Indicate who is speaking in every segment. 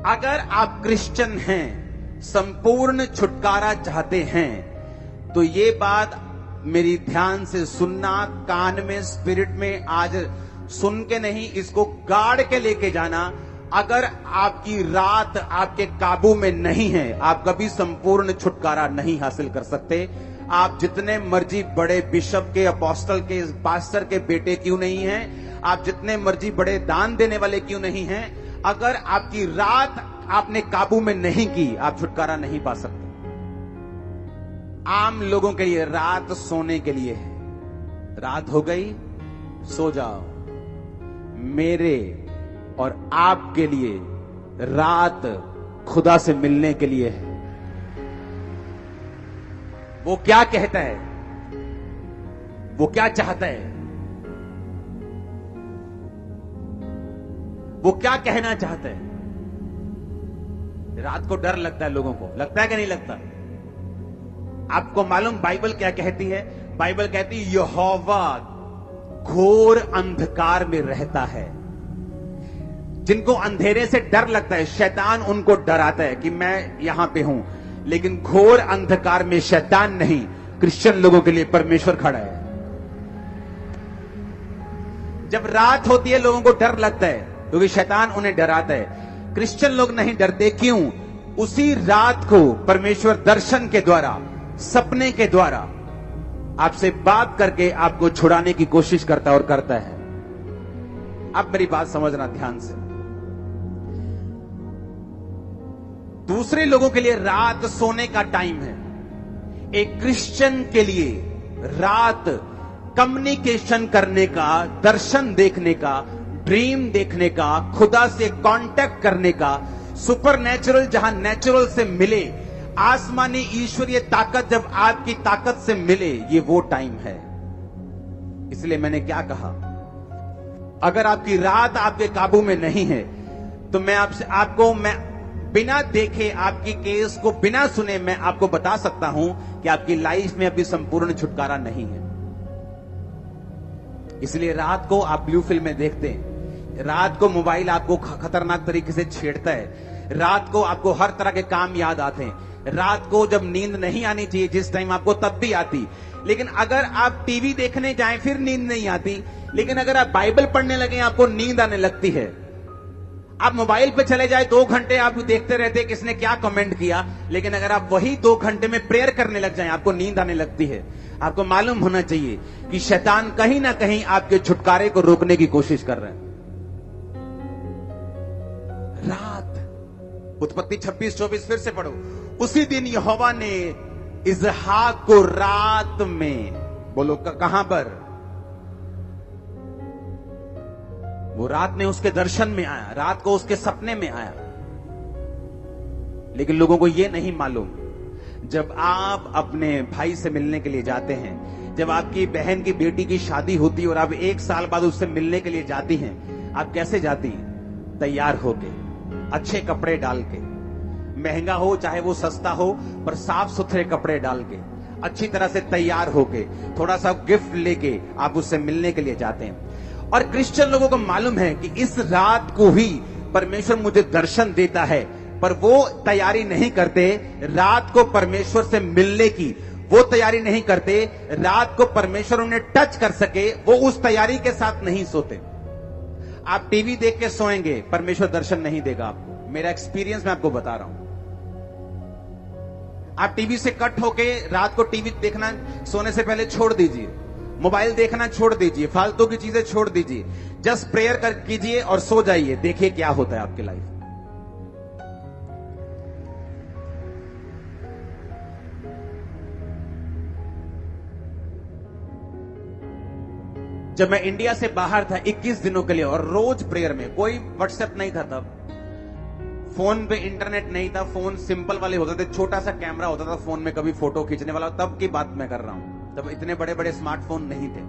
Speaker 1: अगर आप क्रिश्चियन हैं, संपूर्ण छुटकारा चाहते हैं, तो ये बात मेरी ध्यान से सुनना, कान में, स्पिरिट में आज सुन के नहीं, इसको गाड़ के लेके जाना। अगर आपकी रात आपके काबू में नहीं है, आप कभी संपूर्ण छुटकारा नहीं हासिल कर सकते। आप जितने मर्जी बड़े बिशप के, अपोस्टल के, पास्टर के बेटे क्यों नहीं हैं, आप जितने मर्जी बड़े दान देने वाले क्यों नहीं हैं, अगर आपकी रात आपने काबू में नहीं की, आप छुटकारा नहीं पा सकते। आम लोगों के लिए रात सोने के लिए है। रात हो गई, सो जाओ। मेरे और आपके लिए रात खुदा से मिलने के लिए है। वो क्या कहता है, वो क्या चाहता है, वो क्या कहना चाहता है। रात को डर लगता है लोगों को, लगता है कि नहीं लगता? आपको मालूम बाइबल क्या कहती है? बाइबल कहती है यहोवा घोर अंधकार में रहता है। जिनको अंधेरे से डर लगता है, शैतान उनको डराता है कि मैं यहां पे हूं, लेकिन घोर अंधकार में शैतान नहीं, क्रिश्चियन लोगों के लिए परमेश्वर खड़ा है। जब रात होती है लोगों को डर लगता है क्योंकि शैतान उन्हें डराता है। क्रिश्चियन लोग नहीं डरते, क्यों? उसी रात को परमेश्वर दर्शन के द्वारा, सपने के द्वारा आपसे बात करके आपको छुड़ाने की कोशिश करता और करता है। अब मेरी बात समझना ध्यान से। दूसरे लोगों के लिए रात सोने का टाइम है। एक क्रिश्चियन के लिए रात कम्युनिकेशन करने का, दर्शन देखने का, ड्रीम देखने का, खुदा से कांटेक्ट करने का, सुपरनेचुरल जहां नेचुरल से मिले, आसमानी ईश्वरीय ताकत जब आपकी ताकत से मिले, ये वो टाइम है। इसलिए मैंने क्या कहा, अगर आपकी रात आपके काबू में नहीं है तो मैं बिना देखे, आपकी केस को बिना सुने, मैं आपको बता सकता हूं कि आपकी लाइफ में अभी संपूर्ण छुटकारा नहीं है। इसलिए रात को आप ब्लू फिल्म में देखते हैं, रात को मोबाइल आपको खतरनाक तरीके से छेड़ता है, रात को आपको हर तरह के काम याद आते हैं, रात को जब नींद नहीं आनी चाहिए जिस टाइम आपको, तब भी आती। लेकिन अगर आप टीवी देखने जाएं फिर नींद नहीं आती, लेकिन अगर आप बाइबल पढ़ने लगे आपको नींद आने लगती है। आप मोबाइल पे चले जाए 2 घंटे आप देखते रहते किसने क्या कमेंट किया, लेकिन अगर आप वही 2 घंटे में प्रेयर करने लग जाएं आपको नींद आने लगती है। आपको मालूम होना चाहिए कि शैतान कहीं ना कहीं आपके छुटकारे को रोकने की कोशिश कर रहे हैं। रात, उत्पत्ति 26-24 फिर से पढ़ो। उसी दिन यहोवा ने इसहाक को रात में, बोलो कहां पर? वो रात में उसके दर्शन में आया, रात को उसके सपने में आया। लेकिन लोगों को यह नहीं मालूम, जब आप अपने भाई से मिलने के लिए जाते हैं, जब आपकी बहन की बेटी की शादी होती है और आप 1 साल बाद उससे मिलने के लिए जाती हैं, आप कैसे जाती हैं? तैयार होके, अच्छे कपड़े डाल के, महंगा हो चाहे वो सस्ता हो, पर साफ सुथरे कपड़े डाल के, अच्छी तरह से तैयार होके, थोड़ा सा गिफ्ट लेके आप उससे मिलने के लिए जाते हैं। और क्रिश्चियन लोगों को मालूम है कि इस रात को ही परमेश्वर मुझे दर्शन देता है, पर वो तैयारी नहीं करते रात को परमेश्वर से मिलने की, वो तैयारी नहीं करते रात को परमेश्वर उन्हें टच कर सके, वो उस तैयारी के साथ नहीं सोते। आप टीवी देख के सोएंगे, परमेश्वर दर्शन नहीं देगा आपको। मेरा एक्सपीरियंस मैं आपको बता रहा हूं। आप टीवी से कट होके रात को टीवी देखना सोने से पहले छोड़ दीजिए, मोबाइल देखना छोड़ दीजिए, फालतू की चीजें छोड़ दीजिए, जस्ट प्रेयर कर कीजिए और सो जाइए। देखिए क्या होता है आपकी लाइफ। जब मैं इंडिया से बाहर था 21 दिनों के लिए, और रोज प्रेयर में, कोई व्हाट्सएप नहीं था तब, फोन पे इंटरनेट नहीं था, फोन सिंपल वाले होते थे, छोटा सा कैमरा होता था फोन में, कभी फोटो खींचने वाला, तब की बात मैं कर रहा हूं। तब इतने बड़े बड़े स्मार्टफोन नहीं थे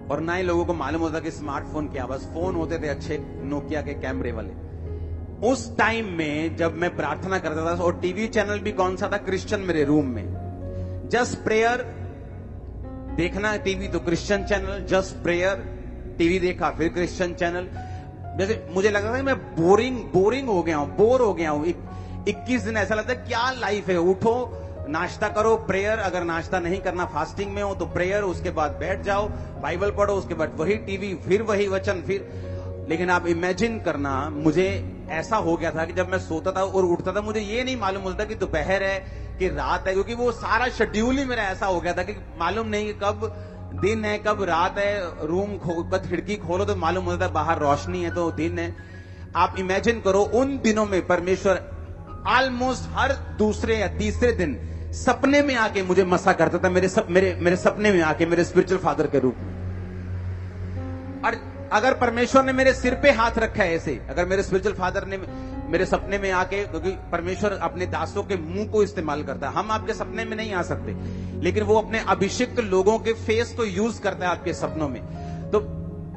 Speaker 1: और ना ही लोगों को मालूम होता कि स्मार्टफोन क्या, बस फोन होते थे अच्छे नोकिया के कैमरे वाले। उस टाइम में जब मैं प्रार्थना करता था, और टीवी चैनल भी कौन सा था? क्रिश्चियन मेरे रूम में। जस्ट प्रेयर देखना टीवी तो Christian channel, just prayer TV देखा फिर क्रिश्चियन चैनल। जैसे मुझे लग रहा था मैं बोरिंग हो गया हूं, बोर हो गया हूं। 21 दिन ऐसा लगता है क्या लाइफ है। उठो, नाश्ता करो, प्रेयर, अगर नाश्ता नहीं करना फास्टिंग में हो तो प्रेयर, उसके बाद बैठ जाओ, बाइबल पढ़ो, उसके बाद वही टीवी, फिर वही वचन, फिर। लेकिन आप इमेजिन करना, मुझे ऐसा हो गया था कि जब मैं सोता था और उठता था मुझे ये नहीं मालूम होता कि दोपहर है कि रात है, क्योंकि वो सारा शेड्यूल ही मेरा ऐसा हो गया था कि मालूम नहीं कि कब दिन है कब रात है। रूम खिड़की खोलो तो मालूम होता है बाहर रोशनी है तो दिन है। आप इमेजिन करो, उन दिनों में परमेश्वर ऑलमोस्ट हर दूसरे या तीसरे दिन सपने में आके मुझे मसा करता था, मेरे सपने में आके, मेरे स्पिरिचुअल फादर के रूप में। और अगर परमेश्वर ने मेरे सिर पे हाथ रखा है ऐसे, अगर मेरे स्पिरिचुअल फादर ने मेरे सपने में आके, क्योंकि परमेश्वर अपने दासों के मुंह को इस्तेमाल करता है, हम आपके सपने में नहीं आ सकते, लेकिन वो अपने अभिषिक्त लोगों के फेस को यूज करता है आपके सपनों में। तो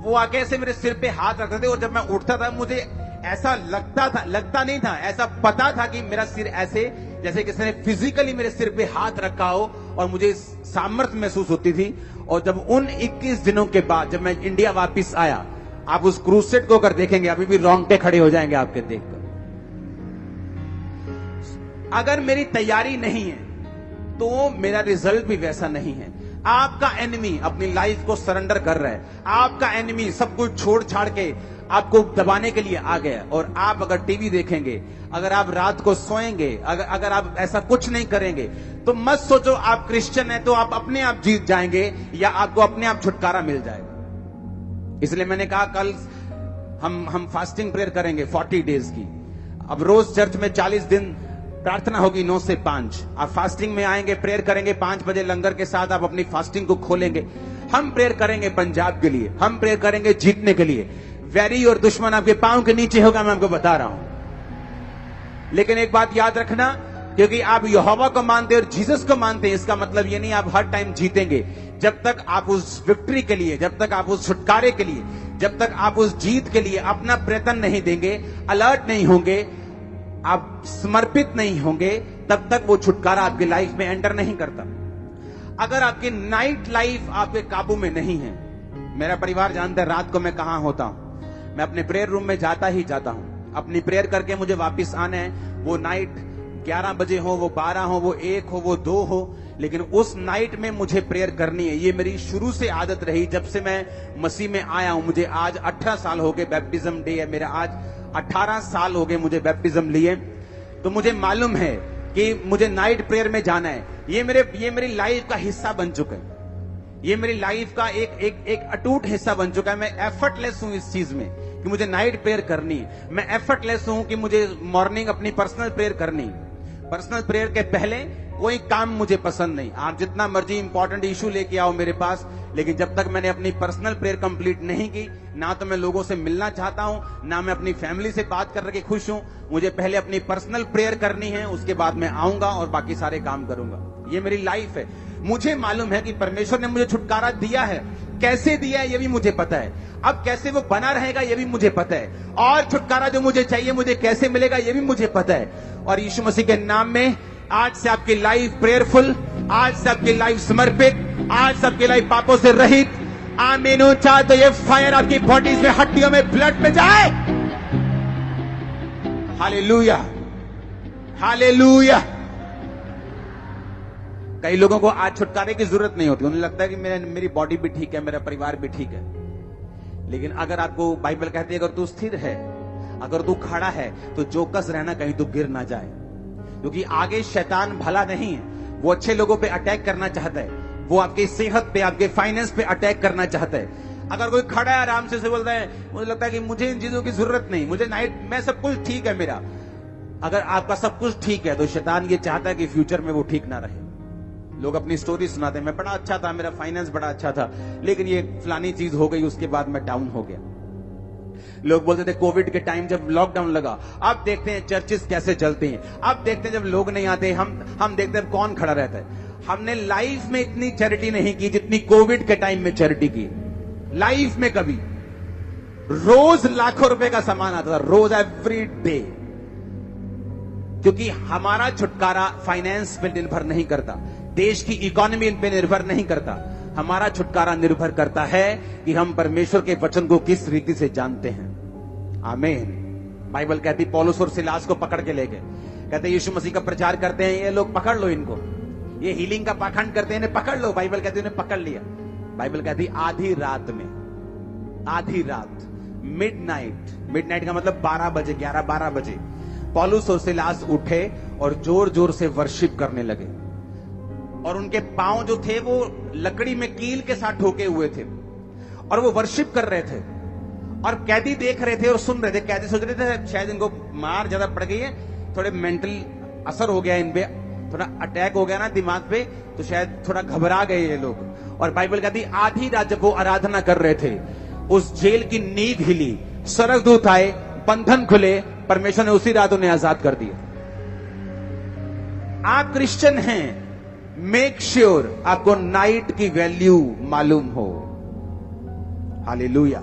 Speaker 1: वो आके ऐसे मेरे सिर पे हाथ रखते थे और जब मैं उठता था मुझे ऐसा लगता नहीं था, ऐसा पता था कि मेरा सिर ऐसे जैसे किसी ने फिजिकली मेरे सिर पे हाथ रखा हो और मुझे सामर्थ्य महसूस होती थी। और जब उन 21 दिनों के बाद जब मैं इंडिया वापस आया, आप उस क्रूसेड को अगर देखेंगे अभी भी रोंगटे खड़े हो जाएंगे आपके देखकर। अगर मेरी तैयारी नहीं है तो मेरा रिजल्ट भी वैसा नहीं है। आपका एनिमी अपनी लाइफ को सरेंडर कर रहा है, आपका एनिमी सब कुछ छोड़ छाड़ के आपको दबाने के लिए आ गया। और आप अगर टीवी देखेंगे, अगर आप रात को सोएंगे, अगर आप ऐसा कुछ नहीं करेंगे तो मत सोचो आप क्रिश्चियन है तो आप अपने आप जीत जाएंगे या आपको अपने आप छुटकारा मिल जाएगा। इसलिए मैंने कहा कल हम फास्टिंग प्रेयर करेंगे 40 डेज की। अब रोज चर्च में 40 दिन प्रार्थना होगी 9 से 5। आप फास्टिंग में आएंगे, प्रेयर करेंगे 5 बजे लंगर के साथ, आप अपनी फास्टिंग को खोलेंगे। हम प्रेयर करेंगे पंजाब के लिए, हम प्रेयर करेंगे जीतने के लिए। वैरी और दुश्मन आपके पांव के नीचे होगा, मैं आपको बता रहा हूं। लेकिन एक बात याद रखना, क्योंकि आप यहोवा को मानते और जीसस को मानते हैं, इसका मतलब ये नहीं आप हर टाइम जीतेंगे। जब तक आप उस विक्ट्री के लिए, जब तक आप उस छुटकारे के लिए, जब तक आप उस जीत के लिए अपना प्रयत्न नहीं देंगे, अलर्ट नहीं होंगे, आप समर्पित नहीं होंगे, तब तक वो छुटकारा आपकी लाइफ में एंटर नहीं करता। अगर आपकी नाइट लाइफ आपके काबू में नहीं है, मेरा परिवार जानता है रात को मैं कहां होता हूं, मैं अपने प्रेयर रूम में जाता हूं। अपनी प्रेयर करके मुझे वापस आना है, वो नाइट 11 बजे हो, वो 12 हो, वो 1 हो, वो 2 हो, लेकिन उस नाइट में मुझे प्रेयर करनी है। ये मेरी शुरू से आदत रही, जब से मैं मसीह में आया हूं। मुझे आज 18 साल हो गए, बैप्टिज्म डे है मेरा आज, 18 साल हो गए मुझे बैप्टिज्म लिए। तो मुझे मालूम है कि मुझे नाइट प्रेयर में जाना है। ये मेरी लाइफ का हिस्सा बन चुका है, ये मेरी लाइफ का एक अटूट हिस्सा बन चुका है। मैं एफर्टलेस हूं इस चीज में कि मुझे नाइट प्रेयर करनी है। मैं एफर्टलेस हूं कि मुझे मॉर्निंग अपनी पर्सनल प्रेयर करनी है। पर्सनल प्रेयर के पहले कोई काम मुझे पसंद नहीं। आप जितना मर्जी इंपॉर्टेंट इशू लेके आओ मेरे पास, लेकिन जब तक मैंने अपनी पर्सनल प्रेयर कंप्लीट नहीं की, ना तो मैं लोगों से मिलना चाहता हूं, ना मैं अपनी फैमिली से बात करके खुश हूं। मुझे पहले अपनी पर्सनल प्रेयर करनी है, उसके बाद मैं आऊंगा और बाकी सारे काम करूंगा। ये मेरी लाइफ है। मुझे मालूम है कि परमेश्वर ने मुझे छुटकारा दिया है, कैसे दिया है ये भी मुझे पता है, अब कैसे वो बना रहेगा ये भी मुझे पता है, और छुटकारा जो मुझे चाहिए मुझे कैसे मिलेगा ये भी मुझे पता है। और यीशु मसीह के नाम में आज से आपकी लाइफ प्रेयरफुल, आज से आपकी लाइफ समर्पित, आज से आपकी लाइफ पापों से रहित। आमीन। चाहे तो ये फायर आपकी बॉडीज में, हड्डियों में, ब्लड में जाए। Hallelujah, hallelujah. कई लोगों को आज छुटकारे की जरूरत नहीं होती, उन्हें लगता है कि मेरी बॉडी भी ठीक है, मेरा परिवार भी ठीक है। लेकिन अगर आपको बाइबल कहती है अगर तू स्थिर है, अगर तू खड़ा है, तो चौकस रहना कहीं तू गिर ना जाए, क्योंकि आगे शैतान भला नहीं है। वो अच्छे लोगों पे अटैक करना चाहता है, वो आपकी सेहत पे, आपके फाइनेंस पे अटैक करना चाहता है। अगर कोई खड़ा है आराम से बोलता है, मुझे लगता है कि मुझे इन चीजों की जरूरत नहीं, मुझे नाइट में सब कुछ ठीक है मेरा। अगर आपका सब कुछ ठीक है तो शैतान ये चाहता है कि फ्यूचर में वो ठीक ना रहे। लोग अपनी स्टोरी सुनाते हैं, मैं बड़ा अच्छा था, मेरा फाइनेंस बड़ा अच्छा था, लेकिन ये फलानी चीज हो गई, उसके बाद मैं डाउन हो गया। लोग बोलते थे कोविड के टाइम जब लॉकडाउन लगा, अब देखते हैं चर्चेस कैसे चलते हैं, अब देखते हैं जब लोग नहीं आते, हम देखते हैं कौन खड़ा रहता है। हमने लाइफ में इतनी चैरिटी नहीं की जितनी कोविड के टाइम में चैरिटी की। लाइफ में कभी रोज लाखों रुपए का सामान आता था, रोज, एवरी डे। क्योंकि हमारा छुटकारा फाइनेंस पे निर्भर नहीं करता, देश की इकोनॉमी पे निर्भर नहीं करता। हमारा छुटकारा निर्भर करता है कि हम परमेश्वर के वचन को किस रीति से जानते हैं। आमीन। बाइबल कहती पौलुस और सिलास को पकड़ के ले गए, कहते यीशु मसीह का प्रचार करते हैं ये लोग, पकड़ लो इनको, ये हीलिंग का पाखंड करते हैं, इन्हें पकड़ लो। बाइबल कहती उन्हें पकड़ लिया। बाइबल कहती आधी रात में, आधी रात, मिडनाइट का मतलब 12 बजे, 11-12 बजे पौलुस और सिलास उठे और जोर जोर से वर्शिप करने लगे। और उनके पांव जो थे वो लकड़ी में कील के साथ ठोके हुए थे और वो वर्शिप कर रहे थे। और कैदी देख रहे थे और सुन रहे थे। कैदी सोच रहे थे शायद इनको मार ज्यादा पड़ गई है, थोड़े मेंटल असर हो गया इन पे, थोड़ा अटैक हो गया ना दिमाग पे, तो शायद थोड़ा घबरा गए ये लोग। और बाइबल कहती आधी रात जब वो आराधना कर रहे थे, उस जेल की नींव हिली, स्वर्गदूत आए, बंधन खुले, परमेश्वर ने उसी रात उन्हें आजाद कर दिया। आप क्रिश्चियन हैं, मेक श्योर आपको नाइट की वैल्यू मालूम हो। हालेलुया।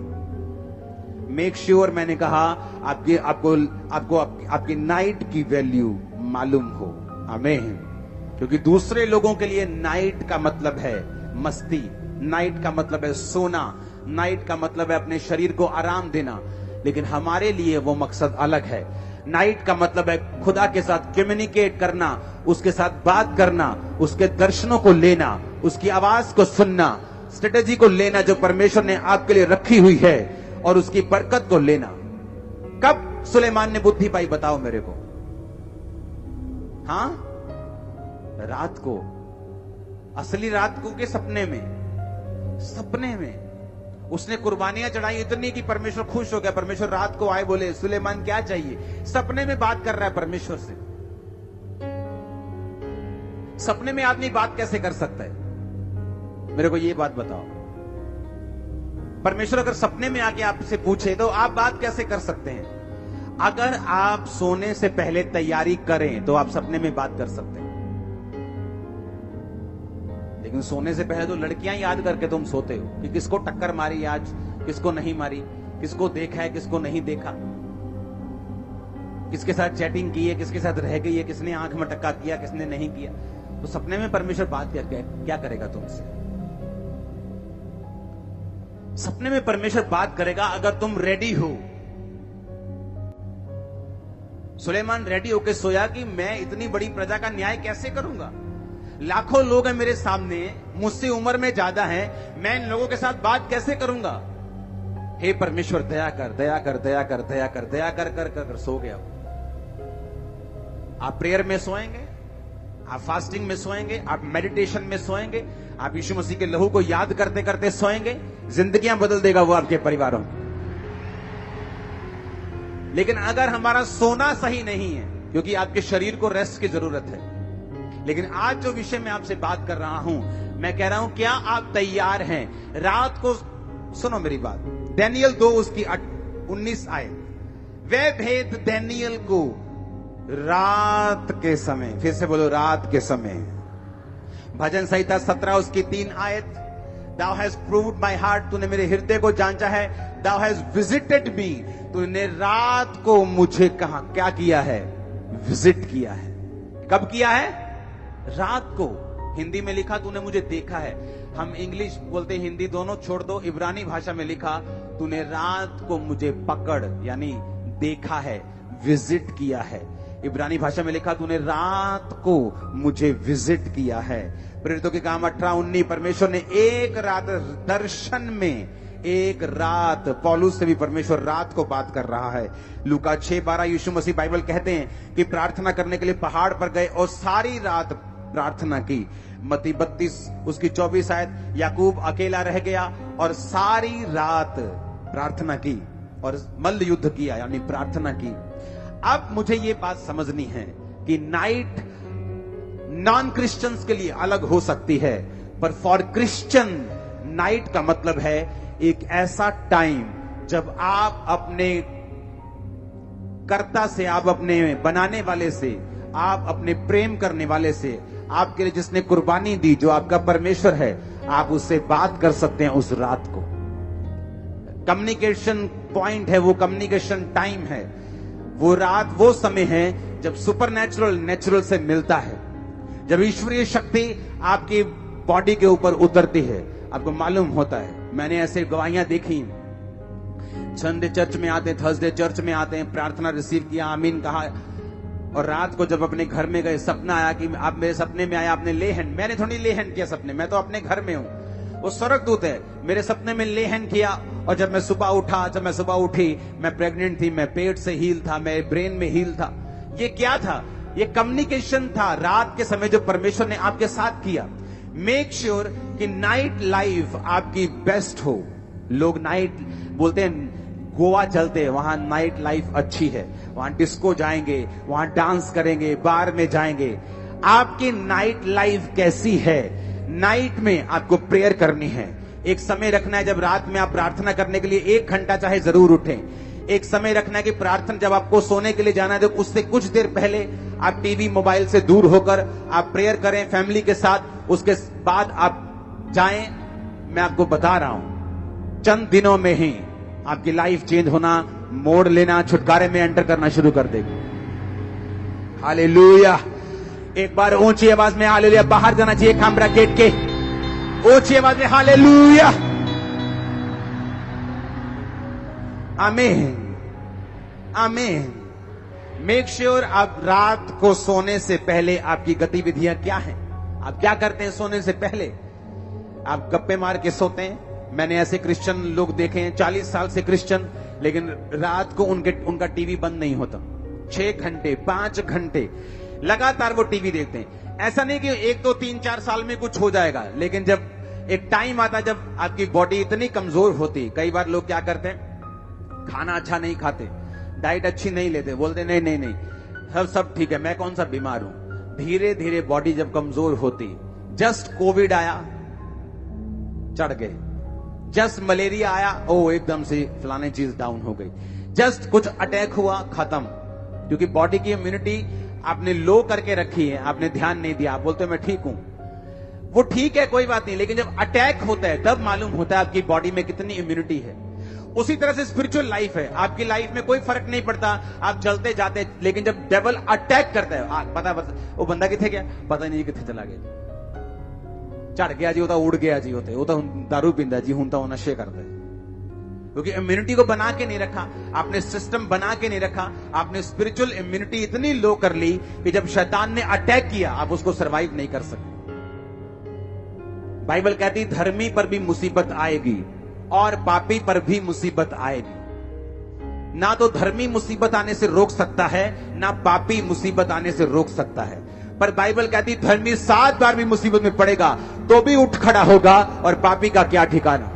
Speaker 1: मेक श्योर मैंने कहा आपकी नाइट की वैल्यू मालूम हो। आमीन। क्योंकि दूसरे लोगों के लिए नाइट का मतलब है मस्ती, नाइट का मतलब है सोना, नाइट का मतलब है अपने शरीर को आराम देना, लेकिन हमारे लिए वो मकसद अलग है। नाइट का मतलब है खुदा के साथ कम्युनिकेट करना, उसके साथ बात करना, उसके दर्शनों को लेना, उसकी आवाज को सुनना, स्ट्रेटेजी को लेना जो परमेश्वर ने आपके लिए रखी हुई है, और उसकी बरकत को लेना। कब सुलेमान ने बुद्धि पाई बताओ मेरे को? हाँ, रात को, असली रात को के सपने में, सपने में उसने कुर्बानियां चढ़ाई इतनी कि परमेश्वर खुश हो गया। परमेश्वर रात को आए, बोले सुलेमान क्या चाहिए? सपने में बात कर रहा है परमेश्वर से। सपने में आदमी बात कैसे कर सकता है? मेरे को ये बात बताओ। परमेश्वर अगर सपने में आके आपसे पूछे तो आप बात कैसे कर सकते हैं? अगर आप सोने से पहले तैयारी करें तो आप सपने में बात कर सकते हैं, लेकिन सोने से पहले तो लड़कियां याद करके तुम सोते हो कि किसको टक्कर मारी आज, किसको नहीं मारी, किसको देखा है, किसको नहीं देखा, किसके साथ चैटिंग की है, किसके साथ रह गई है, किसने आंख में टक्का किया, किसने नहीं किया। तो सपने में परमेश्वर बात क्या करेगा तुमसे? सपने में परमेश्वर बात करेगा अगर तुम रेडी हो। सुलेमान रेडी होकर सोया कि मैं इतनी बड़ी प्रजा का न्याय कैसे करूंगा? लाखों लोग हैं मेरे सामने, मुझसे उम्र में ज्यादा हैं, मैं इन लोगों के साथ बात कैसे करूंगा? हे परमेश्वर दया कर, दया कर, दया कर, दया कर, दया कर कर कर, कर सो गया। आप प्रेयर में सोएंगे, आप फास्टिंग में सोएंगे, आप मेडिटेशन में सोएंगे, आप यीशु मसीह के लहू को याद करते करते सोएंगे, जिंदगियां बदल देगा वो आपके परिवारों में। लेकिन अगर हमारा सोना सही नहीं है, क्योंकि आपके शरीर को रेस्ट की जरूरत है, लेकिन आज जो विषय मैं आपसे बात कर रहा हूं, मैं कह रहा हूं क्या आप तैयार हैं? रात को सुनो मेरी बात, दानियल 2 उसकी 19 आयत, वे भेद दानियल को रात के समय, फिर से बोलो रात के समय। भजन संहिता 17 उसकी 3 आयत, Thou hast proved my heart, तूने मेरे हृदय को जांचा है। Thou hast visited me, तूने रात को मुझे कहा क्या किया है? विजिट किया है। कब किया है? रात को। हिंदी में लिखा तूने मुझे देखा है। हम इंग्लिश बोलते हिंदी दोनों छोड़ दो, इब्रानी भाषा में लिखा तूने रात को मुझे पकड़, यानी देखा है, विजिट किया है। इब्रानी भाषा में लिखा तूने रात को मुझे विजिट किया है। प्रेरितों के काम 18-19, परमेश्वर ने एक रात दर्शन में, एक रात, पौलुस से भी परमेश्वर रात को बात कर रहा है। लूका 6:12 यीशु मसीह बाइबल कहते हैं कि प्रार्थना करने के लिए पहाड़ पर गए और सारी रात प्रार्थना की। मत्ती 32 उसकी 24 आयत, याकूब अकेला रह गया और सारी रात प्रार्थना की और मल्ल युद्ध किया, यानी प्रार्थना की। अब मुझे ये बात समझनी है कि नाइट नॉन क्रिश्चियंस के लिए अलग हो सकती है, पर फॉर क्रिश्चियन नाइट का मतलब है एक ऐसा टाइम जब आप अपने कर्ता से, आप अपने बनाने वाले से, आप अपने प्रेम करने वाले से, आपके लिए जिसने कुर्बानी दी, जो आपका परमेश्वर है, आप उससे बात कर सकते हैं उस रात को। कम्युनिकेशन पॉइंट है वो, कम्युनिकेशन टाइम है वो। रात वो समय है जब सुपरनैचुरल नेचुरल से मिलता है, जब ईश्वरीय शक्ति आपकी बॉडी के ऊपर उतरती है। आपको मालूम होता है, मैंने ऐसे गवाहियां देखी संडे चर्च में आते हैं, थर्सडे चर्च में आते हैं, प्रार्थना रिसीव किया, आमीन कहा, और रात को जब अपने घर में गए सपना आया कि आप मेरे सपने में आया, आपने ले हैंड, मैंने थोड़ी ले हैंड किया सपने, मैं तो अपने घर में हूं, वो स्वर्गदूत है, मेरे सपने में ले हैंड किया। और जब मैं सुबह उठी, मैं प्रेग्नेंट थी, मैं पेट से हील था, मैं ब्रेन में हील था। ये क्या था? ये कम्युनिकेशन था रात के समय जो परमेश्वर ने आपके साथ किया। मेक श्योर कि नाइट लाइफ आपकी बेस्ट हो। लोग नाइट बोलते हैं, गोवा चलते हैं, वहां नाइट लाइफ अच्छी है, वहां डिस्को जाएंगे, वहां डांस करेंगे, बार में जाएंगे। आपकी नाइट लाइफ कैसी है? नाइट में आपको प्रेयर करनी है। एक समय रखना है जब रात में आप प्रार्थना करने के लिए 1 घंटा चाहे जरूर उठें। एक समय रखना है कि प्रार्थना जब आपको सोने के लिए जाना है तो उससे कुछ देर पहले आप टीवी मोबाइल से दूर होकर आप प्रेयर करें फैमिली के साथ। उसके बाद आप जाएं। मैं आपको बता रहा हूं, चंद दिनों में ही आपकी लाइफ चेंज होना, मोड़ लेना, छुटकारे में एंटर करना शुरू कर देगी। हालेलुया। एक बार ऊंची आवाज में हालेलुया बाहर जाना चाहिए कैमरा गेट के, ऊंची आवाज में हालेलुया। आमीन, आमीन। मेक श्योर आप रात को सोने से पहले आपकी गतिविधियां क्या हैं, आप क्या करते हैं सोने से पहले? आप गप्पे मार के सोते हैं। मैंने ऐसे क्रिश्चियन लोग देखे हैं 40 साल से क्रिश्चियन, लेकिन रात को उनका टीवी बंद नहीं होता। 6 घंटे 5 घंटे लगातार वो टीवी देखते हैं। ऐसा नहीं कि 1 2 3 4 साल में कुछ हो जाएगा, लेकिन जब एक टाइम आता जब आपकी बॉडी इतनी कमजोर होती, कई बार लोग क्या करते हैं, खाना अच्छा नहीं खाते, डाइट अच्छी नहीं लेते, बोलते नहीं सब ठीक है, मैं कौन सा बीमार हूं। धीरे धीरे बॉडी जब कमजोर होती, जस्ट कोविड आया चढ़ गए, जस्ट मलेरिया आया ओ एकदम से फलाने चीज डाउन हो गई, जस्ट कुछ अटैक हुआ खत्म। क्योंकि बॉडी की इम्यूनिटी आपने लो करके रखी है, आपने ध्यान नहीं दिया। आप बोलते मैं ठीक हूं, वो ठीक है कोई बात नहीं, लेकिन जब अटैक होता है तब मालूम होता है आपकी बॉडी में कितनी इम्यूनिटी है। उसी तरह से स्पिरिचुअल लाइफ है। आपकी लाइफ में कोई फर्क नहीं पड़ता, आप चलते जाते, लेकिन जब डेविल अटैक करता है, पता वो बंदा किथे गया पता नहीं किथे चला गया, चढ़ गया जी, वो तो उड़ गया जी, होते वो तो दारू पींदा जी, हूं तो नशे करता है। क्योंकि इम्यूनिटी को बना के नहीं रखा आपने, सिस्टम बना के नहीं रखा आपने। स्पिरिचुअल इम्यूनिटी इतनी लो कर ली कि जब शैतान ने अटैक किया आप उसको सर्वाइव नहीं कर सकते। बाइबल कहती धर्मी पर भी मुसीबत आएगी और पापी पर भी मुसीबत आएगी। ना तो धर्मी मुसीबत आने से रोक सकता है, ना पापी मुसीबत आने से रोक सकता है। पर बाइबल कहती धर्मी 7 बार भी मुसीबत में पड़ेगा तो भी उठ खड़ा होगा, और पापी का क्या ठिकाना।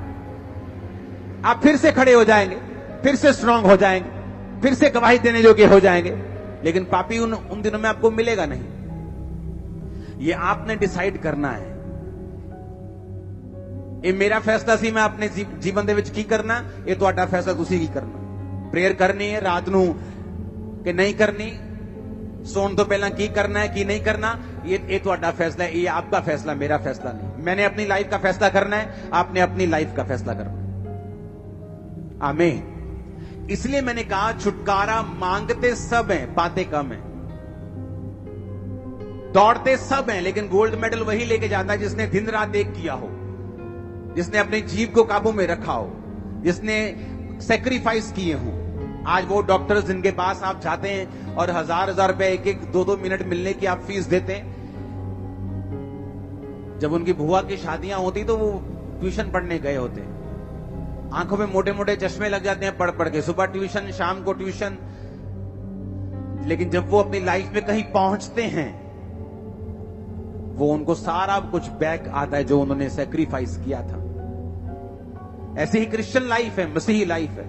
Speaker 1: आप फिर से खड़े हो जाएंगे, फिर से स्ट्रांग हो जाएंगे, फिर से गवाही देने योग्य हो जाएंगे, लेकिन पापी उन दिनों में आपको मिलेगा नहीं। ये आपने डिसाइड करना है। ये मेरा फैसला सी मैं अपने जीवन दे विच की करना, ये तुहाडा फैसला तुसी की करना। प्रेयर करनी है रात नू कि नहीं करनी, सोन तो पहला की करना है की नहीं करना, ये तुहाडा फैसला है, ये आपका फैसला, मेरा फैसला नहीं। मैंने अपनी लाइफ का फैसला करना है, आपने अपनी लाइफ का फैसला करना है। आमीन। इसलिए मैंने कहा छुटकारा मांगते सब हैं, पाते कम हैं। दौड़ते सब हैं, लेकिन गोल्ड मेडल वही लेके जाता है जिसने दिन रात एक किया हो, जिसने अपनी जीभ को काबू में रखा हो, जिसने सैक्रिफाइस किए हो। आज वो डॉक्टर्स जिनके पास आप जाते हैं और हजार रुपए 1-1 2-2 मिनट मिलने की आप फीस देते हैं, जब उनकी बुआ की शादियां होती तो वो ट्यूशन पढ़ने गए होते हैं, आंखों में मोटे मोटे चश्मे लग जाते हैं पढ़ पढ़ के, सुबह ट्यूशन शाम को ट्यूशन। लेकिन जब वो अपनी लाइफ में कहीं पहुंचते हैं, वो उनको सारा कुछ बैक आता है जो उन्होंने सैक्रिफाइस किया था। ऐसी ही क्रिश्चियन लाइफ है, मसीही लाइफ है।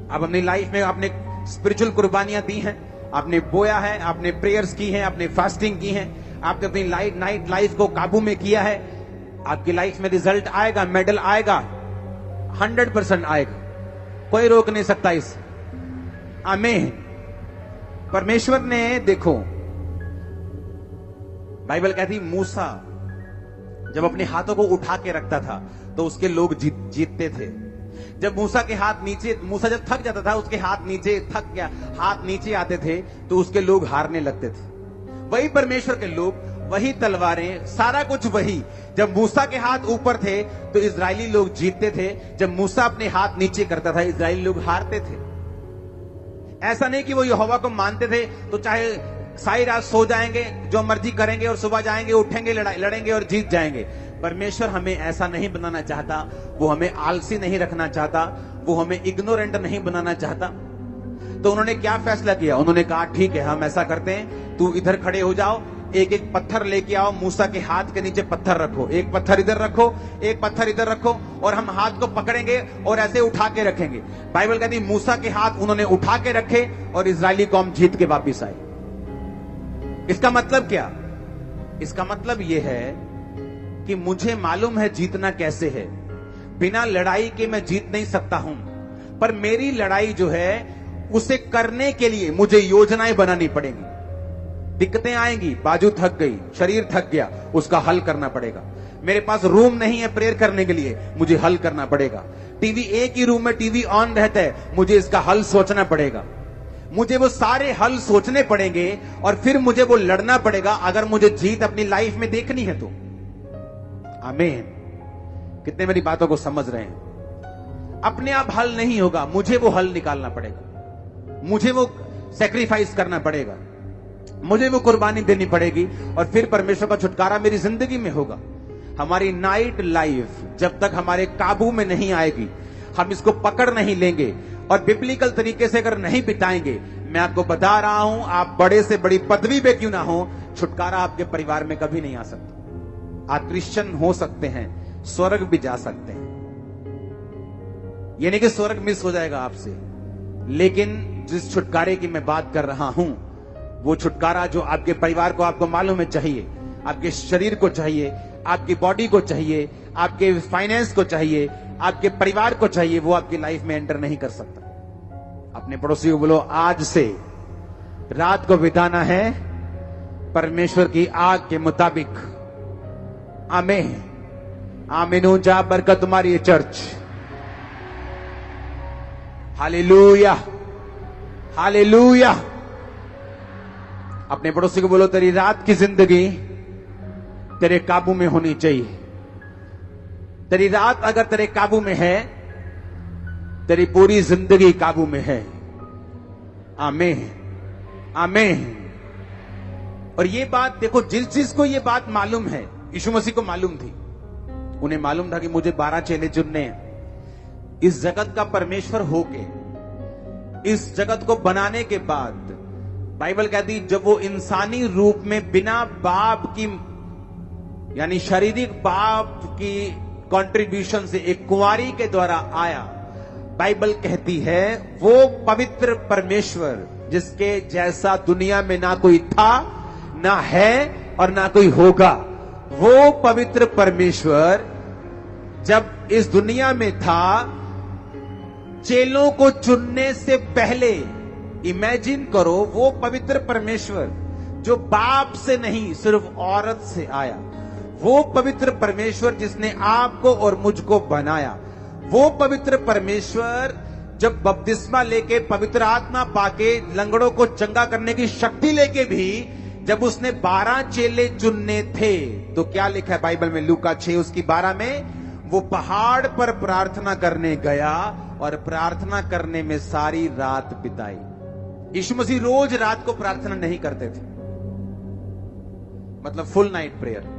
Speaker 1: आप अपनी लाइफ में आपने स्पिरिचुअल कुर्बानियां दी हैं, आपने बोया है, आपने प्रेयर्स की हैं, आपने फास्टिंग की है, आपने अपनी नाइट लाइफ को काबू में किया है। आपकी लाइफ में रिजल्ट आएगा, मेडल आएगा, 100% आएगा, कोई रोक नहीं सकता इस। आमीन। परमेश्वर ने देखो, बाइबल कहती मूसा जब अपने हाथों को उठा के रखता था तो उसके लोग जीतते थे। जब मूसा के हाथ नीचे, मूसा जब थक जाता था, उसके हाथ नीचे थक गया, हाथ नीचे आते थे तो उसके लोग हारने लगते थे। वही परमेश्वर के लोग वही तलवारें, सारा कुछ वही। जब मूसा के हाथ ऊपर थे तो इजरायली लोग जीतते थे, जब मूसा अपने हाथ नीचे करता था इजरायली लोग हारते थे। ऐसा नहीं कि वो यहोवा को मानते थे तो चाहे सारी रात सो जाएंगे, जो मर्जी करेंगे और सुबह जाएंगे, उठेंगे, लड़ेंगे और जीत जाएंगे। परमेश्वर हमें ऐसा नहीं बनाना चाहता, वो हमें आलसी नहीं रखना चाहता, वो हमें इग्नोरेंट नहीं बनाना चाहता। तो उन्होंने क्या फैसला किया? उन्होंने कहा ठीक है, हम ऐसा करते हैं, तू इधर खड़े हो जाओ, एक एक पत्थर लेके आओ, मूसा के हाथ के नीचे पत्थर रखो, एक पत्थर इधर रखो, एक पत्थर इधर रखो, और हम हाथ को पकड़ेंगे और ऐसे उठा के रखेंगे। बाइबल कहती मूसा के हाथ उन्होंने उठा के रखे और इजरायली कौम जीत के वापिस आई। इसका मतलब क्या? इसका मतलब यह है कि मुझे मालूम है जीतना कैसे है। बिना लड़ाई के मैं जीत नहीं सकता हूं, पर मेरी लड़ाई जो है उसे करने के लिए मुझे योजनाएं बनानी पड़ेंगी। दिक्कतें आएंगी, बाजू थक गई, शरीर थक गया, उसका हल करना पड़ेगा। मेरे पास रूम नहीं है प्रेयर करने के लिए, मुझे हल करना पड़ेगा। टीवी, एक ही रूम में टीवी ऑन रहता है, मुझे इसका हल सोचना पड़ेगा। मुझे वो सारे हल सोचने पड़ेंगे और फिर मुझे वो लड़ना पड़ेगा, अगर मुझे जीत अपनी लाइफ में देखनी है तो। आमीन। कितने मेरी बातों को समझ रहे हैं? अपने आप हल नहीं होगा, मुझे वो हल निकालना पड़ेगा, मुझे वो सैक्रिफाइस करना पड़ेगा, मुझे वो कुर्बानी देनी पड़ेगी, और फिर परमेश्वर का छुटकारा मेरी जिंदगी में होगा। हमारी नाइट लाइफ जब तक हमारे काबू में नहीं आएगी, हम इसको पकड़ नहीं लेंगे और बिब्लिकल तरीके से अगर नहीं बिताएंगे, मैं आपको बता रहा हूं, आप बड़े से बड़ी पदवी पे क्यों ना हो, छुटकारा आपके परिवार में कभी नहीं आ सकता। आप क्रिश्चियन हो सकते हैं, स्वर्ग भी जा सकते हैं, यानी कि स्वर्ग मिस हो जाएगा आपसे, लेकिन जिस छुटकारे की मैं बात कर रहा हूं, वो छुटकारा जो आपके परिवार को, आपको मालूम है, चाहिए, आपके शरीर को चाहिए, आपकी बॉडी को चाहिए, आपके फाइनेंस को चाहिए, आपके परिवार को चाहिए, वो आपकी लाइफ में एंटर नहीं कर सकता। अपने पड़ोसी को बोलो, आज से रात को बिताना है परमेश्वर की आग के मुताबिक। आमीन। आमीन। ऊंचा बरकत तुम्हारी ये चर्च। Hallelujah, hallelujah. अपने पड़ोसी को बोलो, तेरी रात की जिंदगी तेरे काबू में होनी चाहिए। तेरी रात अगर तेरे काबू में है, तेरी पूरी जिंदगी काबू में है। आमीन, आमीन। और ये बात देखो, जिस जिसको ये बात मालूम है, यीशु मसीह को मालूम थी, उन्हें मालूम था कि मुझे 12 चेले चुनने हैं। इस जगत का परमेश्वर होके, इस जगत को बनाने के बाद, बाइबल कहती जब वो इंसानी रूप में बिना बाप की, यानी शारीरिक बाप की कंट्रीब्यूशन से एक कुंवारी के द्वारा आया, बाइबल कहती है वो पवित्र परमेश्वर जिसके जैसा दुनिया में ना कोई था, ना है और ना कोई होगा, वो पवित्र परमेश्वर जब इस दुनिया में था, चेलों को चुनने से पहले, इमेजिन करो, वो पवित्र परमेश्वर जो बाप से नहीं सिर्फ औरत से आया, वो पवित्र परमेश्वर जिसने आपको और मुझको बनाया, वो पवित्र परमेश्वर जब बपतिस्मा लेके, पवित्र आत्मा पाके, लंगड़ों को चंगा करने की शक्ति लेके भी जब उसने 12 चेले चुनने थे, तो क्या लिखा है बाइबल में? लूका 6 उसकी 12 में, वो पहाड़ पर प्रार्थना करने गया और प्रार्थना करने में सारी रात बिताई। यीशु मसीह रोज रात को प्रार्थना नहीं करते थे, मतलब फुल नाइट प्रेयर।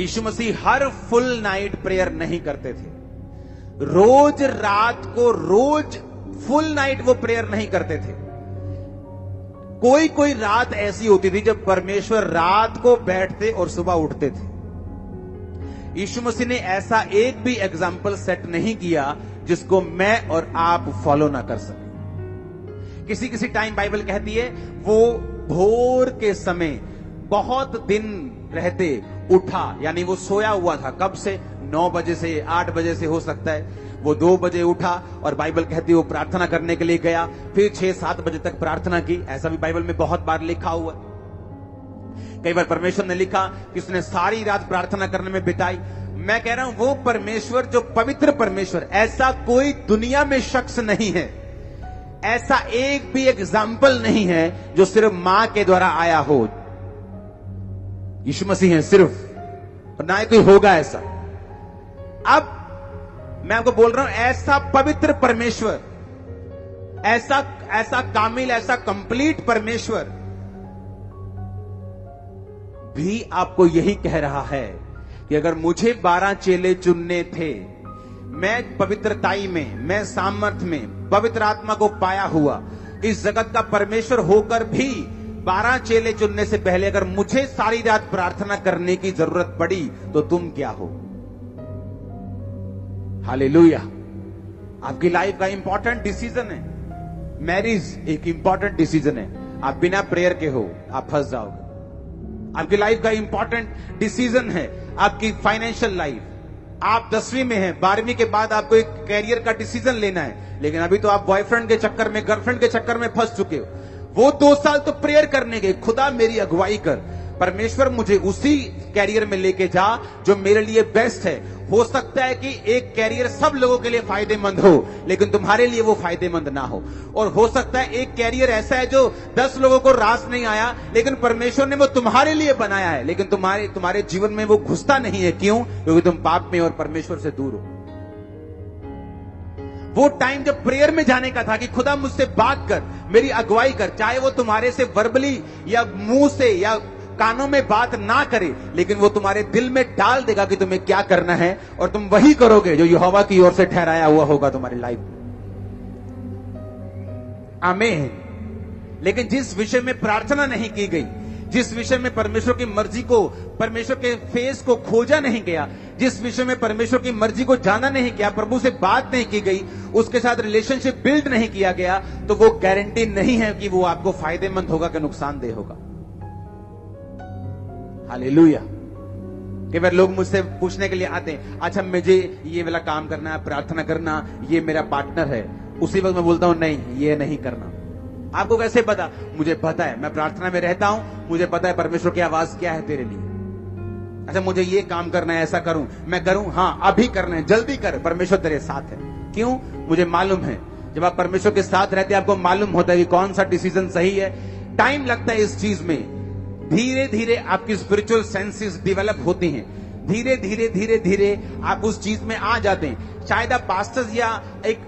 Speaker 1: यीशु मसीह हर फुल नाइट प्रेयर नहीं करते थे, रोज रात को, रोज फुल नाइट वो प्रेयर नहीं करते थे। कोई कोई रात ऐसी होती थी जब परमेश्वर रात को बैठते और सुबह उठते थे। यीशु मसीह ने ऐसा एक भी एग्जाम्पल सेट नहीं किया जिसको मैं और आप फॉलो ना कर सके। किसी किसी टाइम बाइबल कहती है वो भोर के समय बहुत दिन रहते उठा, यानी वो सोया हुआ था, कब से? 9 बजे से, 8 बजे से हो सकता है, वो 2 बजे उठा और बाइबल कहती है वो प्रार्थना करने के लिए गया, फिर 6-7 बजे तक प्रार्थना की। ऐसा भी बाइबल में बहुत बार लिखा हुआ है। कई बार परमेश्वर ने लिखा कि उसने सारी रात प्रार्थना करने में बिताई। मैं कह रहा हूं वो परमेश्वर जो पवित्र परमेश्वर, ऐसा कोई दुनिया में शख्स नहीं है, ऐसा एक भी एग्जाम्पल नहीं है जो सिर्फ मां के द्वारा आया हो। यीशु मसीह हैं सिर्फ, और ना ही कोई होगा ऐसा। अब मैं आपको बोल रहा हूं, ऐसा पवित्र परमेश्वर, ऐसा कामिल, ऐसा कंप्लीट परमेश्वर भी आपको यही कह रहा है कि अगर मुझे 12 चेले चुनने थे, मैं पवित्रताई में, मैं सामर्थ में, पवित्र आत्मा को पाया हुआ इस जगत का परमेश्वर होकर भी 12 चेले चुनने से पहले अगर मुझे सारी रात प्रार्थना करने की जरूरत पड़ी, तो तुम क्या हो? हालेलुया। आपकी लाइफ का इंपॉर्टेंट डिसीजन है। मैरिज एक इंपॉर्टेंट डिसीजन है। आप बिना प्रेयर के हो, आप फंस जाओगे। आपकी लाइफ का इंपॉर्टेंट डिसीजन है आपकी फाइनेंशियल लाइफ। आप 10वीं में हैं, 12वीं के बाद आपको एक कैरियर का डिसीजन लेना है, लेकिन अभी तो आप बॉयफ्रेंड के चक्कर में, गर्लफ्रेंड के चक्कर में फंस चुके हो। वो 2 साल तो प्रेयर करने के, खुदा मेरी अगुवाई कर, परमेश्वर मुझे उसी कैरियर में लेके जा जो मेरे लिए बेस्ट है। हो सकता है कि एक कैरियर सब लोगों के लिए फायदेमंद हो, लेकिन तुम्हारे लिए वो फायदेमंद ना हो। और हो सकता है एक कैरियर ऐसा है जो 10 लोगों को रास नहीं आया, लेकिन परमेश्वर ने वो तुम्हारे लिए बनाया है, लेकिन तुम्हारे जीवन में वो घुसता नहीं है। क्यों? क्योंकि तुम पाप में और परमेश्वर से दूर हो। वो टाइम जब प्रेयर में जाने का था कि खुदा मुझसे बात कर, मेरी अगुवाई कर, चाहे वो तुम्हारे से वर्बली या मुंह से या कानों में बात ना करे, लेकिन वो तुम्हारे दिल में डाल देगा कि तुम्हें क्या करना है, और तुम वही करोगे जो यहोवा की ओर से ठहराया हुआ होगा तुम्हारी लाइफ में। आमीन। लेकिन जिस विषय में प्रार्थना नहीं की गई, जिस विषय में परमेश्वर की मर्जी को, परमेश्वर के फेस को खोजा नहीं गया, जिस विषय में परमेश्वर की मर्जी को जाना नहीं गया, प्रभु से बात नहीं की गई, उसके साथ रिलेशनशिप बिल्ड नहीं किया गया, तो वो गारंटी नहीं है कि वो आपको फायदेमंद होगा कि नुकसानदेह होगा। हालेलुया। कई बार लोग मुझसे पूछने के लिए आते हैं, अच्छा मुझे ये वाला काम करना है, प्रार्थना करना, ये मेरा पार्टनर है। उसी वक्त मैं बोलता हूं नहीं, ये नहीं करना। आपको कैसे पता? मुझे पता है, मैं प्रार्थना में रहता हूं, मुझे पता है परमेश्वर की आवाज क्या है तेरे लिए। अच्छा मुझे ये काम करना है, ऐसा करूं, मैं करूं, हाँ अभी करना है, जल्दी कर, परमेश्वर तेरे साथ है। क्यों? मुझे मालूम है, जब आप परमेश्वर के साथ रहते हैं आपको मालूम होता है कि कौन सा डिसीजन सही है। टाइम लगता है इस चीज में। धीरे धीरे आपकी स्पिरिचुअल सेंसेस डेवलप होती हैं, धीरे धीरे धीरे धीरे आप उस चीज में आ जाते हैं। शायद आप पास्टर्स या एक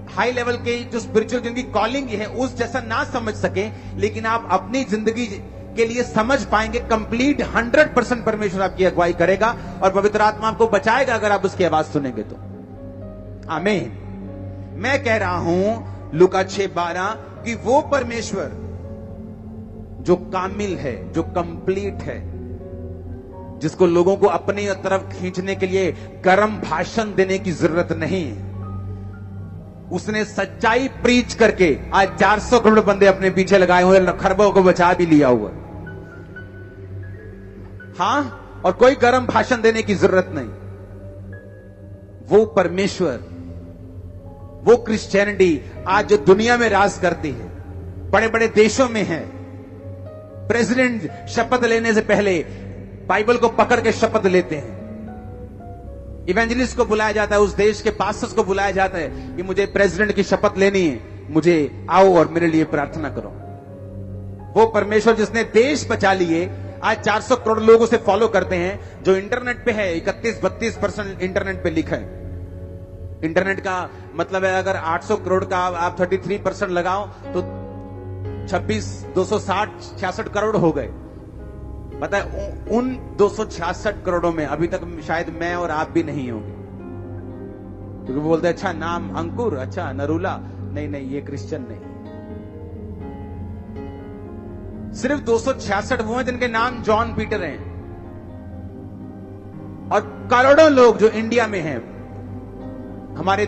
Speaker 1: हाई लेवल के जो स्पिरिचुअल जिनकी कॉलिंग है उस जैसा ना समझ सके, लेकिन आप अपनी जिंदगी के लिए समझ पाएंगे। कंप्लीट 100% परमेश्वर आपकी अगुवाई करेगा और पवित्र आत्मा आपको बचाएगा अगर आप उसकी आवाज सुनेंगे तो। आमीन। मैं कह रहा हूं लूका 6:12 कि वो परमेश्वर जो कामिल है, जो कंप्लीट है, जिसको लोगों को अपनी तरफ खींचने के लिए गर्म भाषण देने की जरूरत नहीं है, उसने सच्चाई प्रीच करके आज 400 करोड़ बंदे अपने पीछे लगाए हुए, खरबों को बचा भी लिया हुआ। हाँ, और कोई गर्म भाषण देने की जरूरत नहीं। वो परमेश्वर, वो क्रिश्चियनिटी आज जो दुनिया में राज करती है, बड़े बड़े देशों में है। प्रेसिडेंट शपथ लेने से पहले बाइबल को पकड़ के शपथ लेते हैं। इवेंजलिस्ट को बुलाया जाता है, उस देश के पास्टर्स को बुलाया जाता है कि मुझे प्रेसिडेंट की शपथ लेनी है, मुझे आओ और मेरे लिए प्रार्थना करो। वो परमेश्वर जिसने देश बचा लिए, आज 400 करोड़ लोग उसे फॉलो करते हैं। जो इंटरनेट पे है, 31-32% इंटरनेट पे लिखा है। इंटरनेट का मतलब है अगर 800 करोड़ का आप 33% लगाओ तो 266 करोड़ हो गए। पता है उन 266 करोड़ों में अभी तक शायद मैं और आप भी नहीं होंगे, क्योंकि बोलते हैं अच्छा नाम अंकुर, अच्छा नरूला, नहीं ये क्रिश्चियन नहीं। सिर्फ 266 वो हैं जिनके नाम जॉन पीटर हैं, और करोड़ों लोग जो इंडिया में हैं, हमारे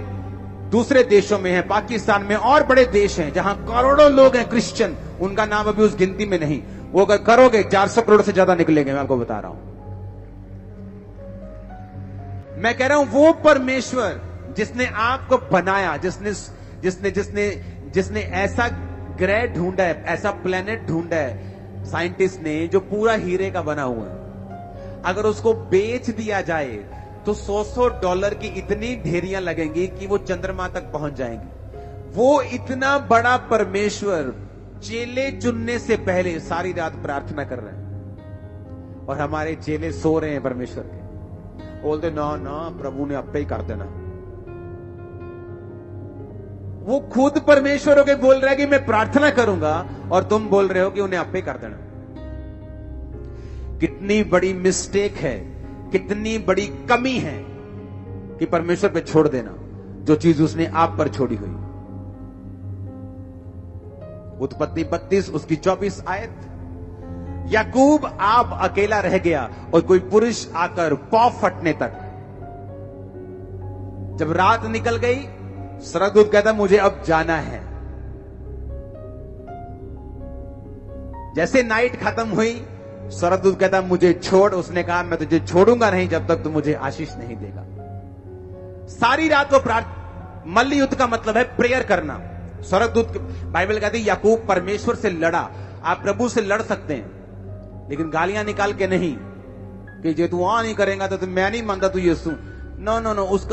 Speaker 1: दूसरे देशों में हैं, पाकिस्तान में और बड़े देश हैं जहां करोड़ों लोग हैं क्रिश्चियन, उनका नाम अभी उस गिनती में नहीं। वो अगर करोगे 400 करोड़ से ज्यादा निकलेंगे, मैं आपको बता रहा हूं। मैं कह रहा हूं वो परमेश्वर जिसने आपको बनाया, जिसने ऐसा ग्रह ढूंढा है, ऐसा प्लेनेट ढूंढा है साइंटिस्ट ने जो पूरा हीरे का बना हुआ है, अगर उसको बेच दिया जाए तो $100 की इतनी ढेरियां लगेंगी कि वो चंद्रमा तक पहुंच जाएंगी। वो इतना बड़ा परमेश्वर चेले चुनने से पहले सारी रात प्रार्थना कर रहे हैं, और हमारे चेले सो रहे हैं परमेश्वर के। बोलते ना ना प्रभु ने अपे ही कर देना। वो खुद परमेश्वर होके बोल रहा है कि मैं प्रार्थना करूंगा, और तुम बोल रहे हो कि उन्हें अपे कर देना। कितनी बड़ी मिस्टेक है, कितनी बड़ी कमी है कि परमेश्वर पे छोड़ देना जो चीज उसने आप पर छोड़ी हुई। उत्पत्ति 32 उसकी 24 आयत। याकूब आप अकेला रह गया और कोई पुरुष आकर पौ फटने तक। जब रात निकल गई, स्वर्गदूत कहता मुझे अब जाना है। जैसे नाइट खत्म हुई, स्वर्गदूत कहता मुझे छोड़। उसने कहा मैं तुझे छोड़ूंगा नहीं जब तक तू मुझे आशीष नहीं देगा। सारी रात वो मल्ल युद्ध का मतलब है प्रेयर करना। स्वर्गदूत, बाइबल कहती है याकूब परमेश्वर से लड़ा। आप प्रभु से लड़ सकते हैं, लेकिन गालियां निकाल के नहीं कि जे तू आ नहीं करेगा तो मैं नहीं मानता तू यीशु। नो नो नो, उसका